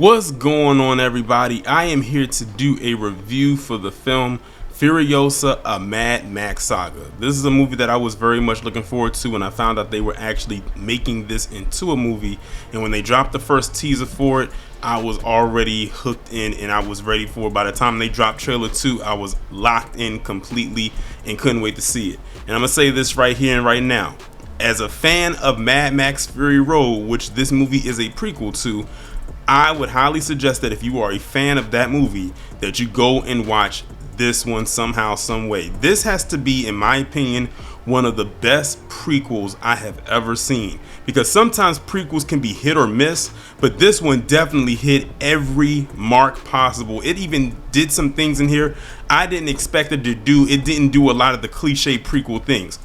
What's going on, everybody? I am here to do a review for the film Furiosa, a Mad Max saga. This is a movie that I was very much looking forward to when I found out they were actually making this into a movie. And when they dropped the first teaser for it, I was already hooked in and I was ready for it. By the time they dropped trailer 2, I was locked in completely and couldn't wait to see it. And I'm going to say this right here and right now. As a fan of Mad Max Fury Road, which this movie is a prequel to, I would highly suggest that if you are a fan of that movie, that you go and watch this one somehow, some way. This has to be, in my opinion, one of the best prequels I have ever seen. Because sometimes prequels can be hit or miss, but this one definitely hit every mark possible. It even did some things in here I didn't expect it to do. It didn't do a lot of the cliche prequel things.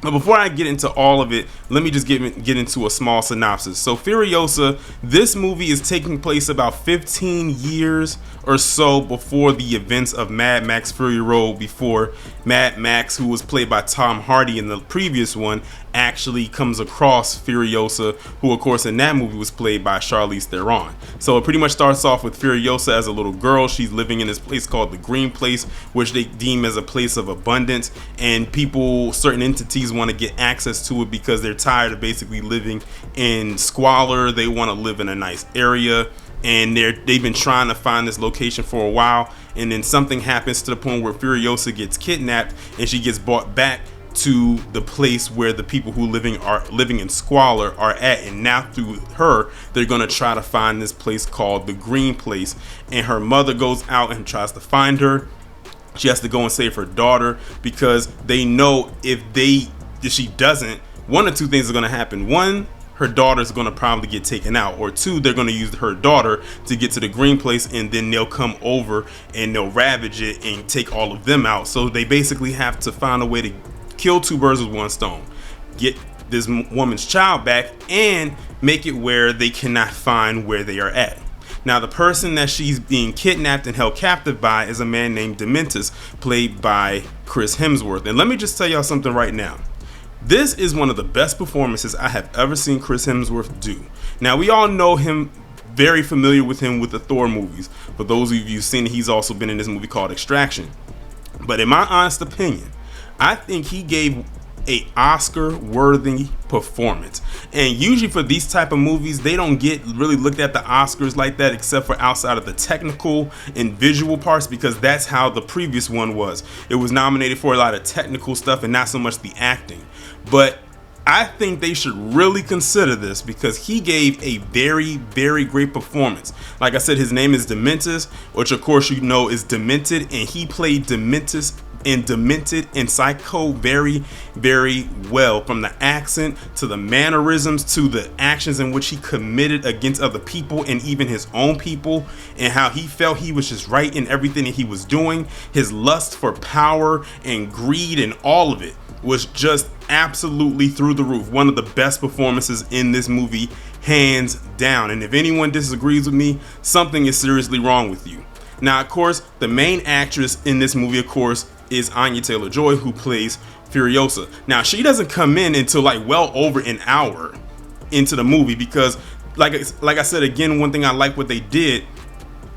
But before I get into all of it, let me just get into a small synopsis. So Furiosa, this movie is taking place about 15 years or so before the events of Mad Max Fury Road, before Mad Max, who was played by Tom Hardy in the previous one, actually comes across Furiosa, who of course in that movie was played by Charlize Theron. So it pretty much starts off with Furiosa as a little girl. She's living in this place called the Green Place, which they deem as a place of abundance, and people, certain entities, want to get access to it because they're tired of basically living in squalor. They want to live in a nice area, and they've been trying to find this location for a while, and then something happens to the point where Furiosa gets kidnapped and she gets brought back to the place where the people who are living in squalor are at, and now through her they're going to try to find this place called the Green Place. And her mother goes out and tries to find her. She has to go and save her daughter because they know if she doesn't, one or two things are going to happen. One, her daughter's going to probably get taken out, or two, they're going to use her daughter to get to the Green Place, and then they'll come over and they'll ravage it and take all of them out. So they basically have to find a way to kill two birds with one stone: get this woman's child back and make it where they cannot find where they are at. Now, the person that she's being kidnapped and held captive by is a man named Dementus, played by Chris Hemsworth. And let me just tell y'all something right now. This is one of the best performances I have ever seen Chris Hemsworth do. Now, we all know him, very familiar with him with the Thor movies. For those of you who've seen it, he's also been in this movie called Extraction. But in my honest opinion, I think he gave a Oscar-worthy performance. And usually for these type of movies, they don't get really looked at the Oscars like that, except for outside of the technical and visual parts, because that's how the previous one was. It was nominated for a lot of technical stuff and not so much the acting. But I think they should really consider this because he gave a very, very great performance. Like I said, his name is Dementus, which of course you know is Demented, and he played Dementus and Demented and Psycho very, very well. From the accent to the mannerisms to the actions in which he committed against other people and even his own people, and how he felt he was just right in everything that he was doing. His lust for power and greed and all of it was just absolutely through the roof. One of the best performances in this movie, hands down. And if anyone disagrees with me, something is seriously wrong with you. Now, of course, the main actress in this movie, of course, is Anya Taylor-Joy, who plays Furiosa. Now, she doesn't come in until like well over an hour into the movie because, like I said, again, one thing I like what they did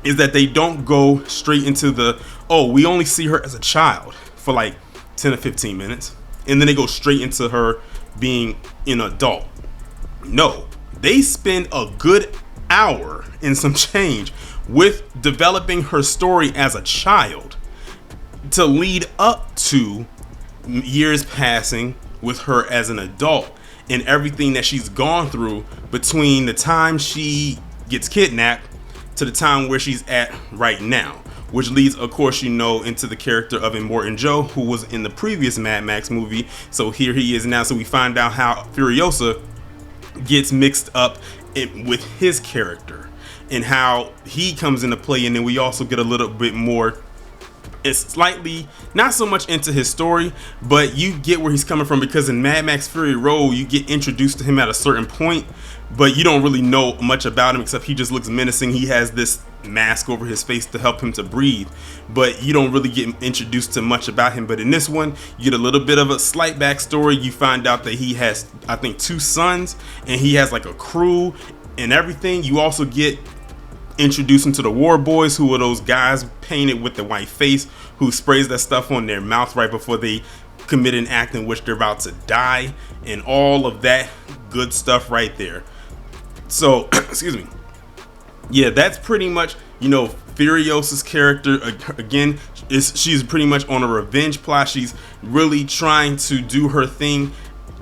is that they don't go straight into we only see her as a child for like 10 or 15 minutes, and then they go straight into her being an adult. No, they spend a good hour and some change with developing her story as a child to lead up to years passing with her as an adult and everything that she's gone through between the time she gets kidnapped to the time where she's at right now, which leads, of course, into the character of Immortan Joe, who was in the previous Mad Max movie. So here he is now. So we find out how Furiosa gets mixed up with his character and how he comes into play, and then we also get a little bit more. It's slightly not so much into his story, but you get where he's coming from, because in Mad Max Fury Road you get introduced to him at a certain point, but you don't really know much about him except he just looks menacing. He has this mask over his face to help him to breathe, but you don't really get introduced to much about him. But in this one, you get a little bit of a slight backstory. You find out that he has, I think, 2 sons, and he has like a crew and everything. You also get introduce them to the War Boys, who are those guys painted with the white face who sprays that stuff on their mouth right before they commit an act in which they're about to die, and all of that good stuff right there. So excuse me, yeah, that's pretty much, you know, Furiosa's character. Again, she's pretty much on a revenge plot. She's really trying to do her thing,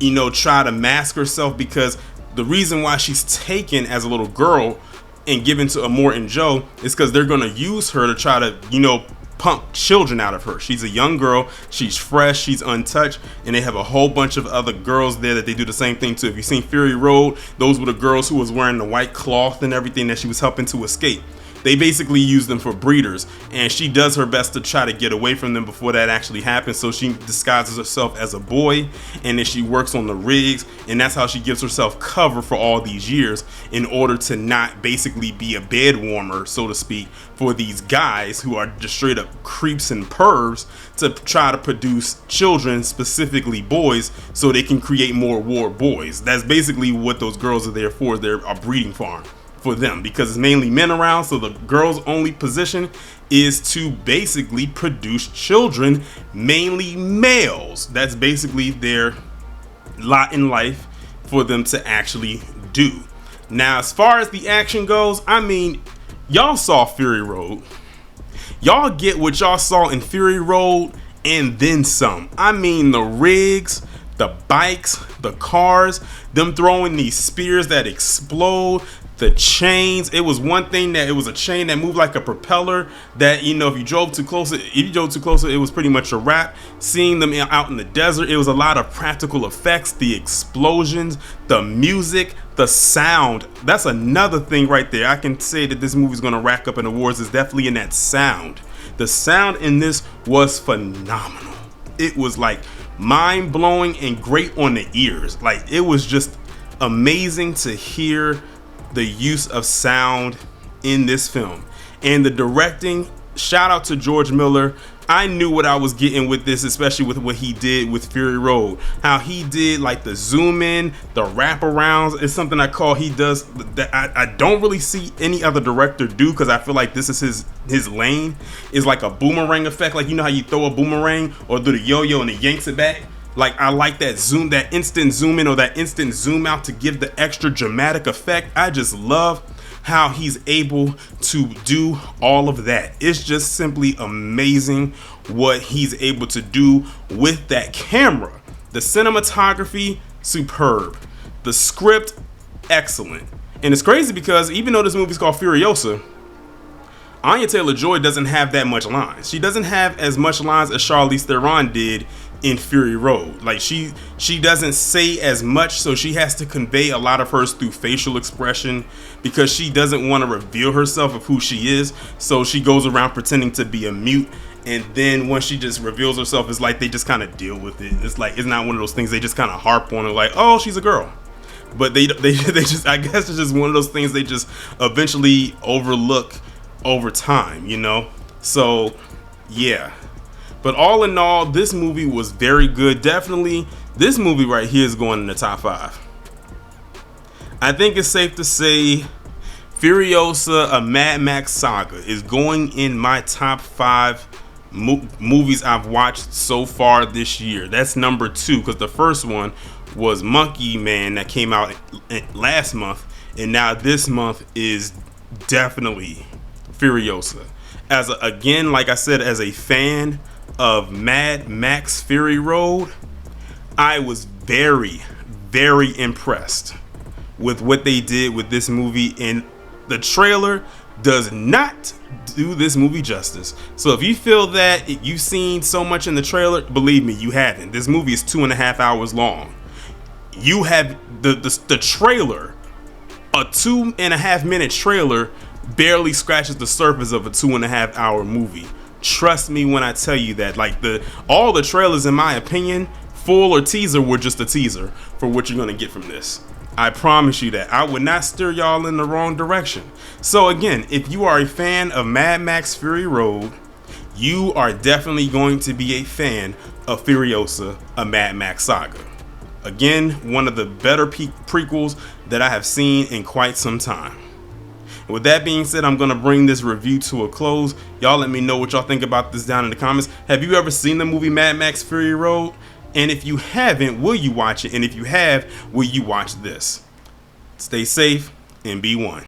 you know, try to mask herself, because the reason why she's taken as a little girl and given to Amor and Joe is because they're going to use her to try to, you know, pump children out of her. She's a young girl, she's fresh, she's untouched, and they have a whole bunch of other girls there that they do the same thing to. If you've seen Fury Road, those were the girls who was wearing the white cloth and everything that she was helping to escape. They basically use them for breeders, and she does her best to try to get away from them before that actually happens. So she disguises herself as a boy, and then she works on the rigs, and that's how she gives herself cover for all these years in order to not basically be a bed warmer, so to speak, for these guys who are just straight up creeps and pervs to try to produce children, specifically boys, so they can create more war boys. That's basically what those girls are there for. They're a breeding farm for them, because it's mainly men around, so the girls' only position is to basically produce children, mainly males. That's basically their lot in life for them to actually do. Now, as far as the action goes, I mean, y'all saw Fury Road. Y'all get what y'all saw in Fury Road and then some. I mean, the rigs, the bikes, the cars, them throwing these spears that explode, the chains. It was one thing that it was a chain that moved like a propeller that, you know, if you drove too close, it was pretty much a wrap. Seeing them out in the desert, it was a lot of practical effects, the explosions, the music, the sound. That's another thing right there. I can say that this movie's going to rack up in awards is definitely in that sound. The sound in this was phenomenal. It was like mind-blowing and great on the ears. Like, it was just amazing to hear the use of sound in this film. And the directing, shout out to George Miller. I knew what I was getting with this, especially with what he did with Fury Road. How he did like the zoom in, the wraparounds. It's something I call he does that I don't really see any other director do, because I feel like this is his lane. Is like a boomerang effect. Like, you know how you throw a boomerang or do the yo-yo and it yanks it back? Like, I like that zoom, that instant zoom in or that instant zoom out to give the extra dramatic effect. I just love how he's able to do all of that. It's just simply amazing what he's able to do with that camera. The cinematography, superb. The script, excellent. And it's crazy because even though this movie's called Furiosa, Anya Taylor-Joy doesn't have that much lines. She doesn't have as much lines as Charlize Theron did in Fury Road. Like, she doesn't say as much, so she has to convey a lot of hers through facial expression, because she doesn't want to reveal herself of who she is. So she goes around pretending to be a mute, and then once she just reveals herself, it's like they just kind of deal with it. It's like, it's not one of those things they just kind of harp on it, like, oh, she's a girl. But they just, I guess it's just one of those things they just eventually overlook over time, you know? So yeah. But all in all, this movie was very good. Definitely, this movie right here is going in the top 5. I think it's safe to say Furiosa, a Mad Max Saga, is going in my top 5 movies I've watched so far this year. That's number 2, because the first one was Monkey Man that came out last month, and now this month is definitely Furiosa. Again, like I said, as a fan of Mad Max Fury Road, I was very, very impressed with what they did with this movie, and the trailer does not do this movie justice. So if you feel that you've seen so much in the trailer, believe me, you haven't. This movie is 2.5 hours long. You have the trailer, a 2.5 minute trailer barely scratches the surface of a 2.5 hour movie. Trust me when I tell you that. Like, all the trailers, in my opinion, full or teaser, were just a teaser for what you're gonna get from this. I promise you that. I would not steer y'all in the wrong direction. So again, if you are a fan of Mad Max Fury Road, you are definitely going to be a fan of Furiosa, a Mad Max Saga. Again, one of the better prequels that I have seen in quite some time. With that being said, I'm going to bring this review to a close. Y'all let me know what y'all think about this down in the comments. Have you ever seen the movie Mad Max Fury Road? And if you haven't, will you watch it? And if you have, will you watch this? Stay safe and be one.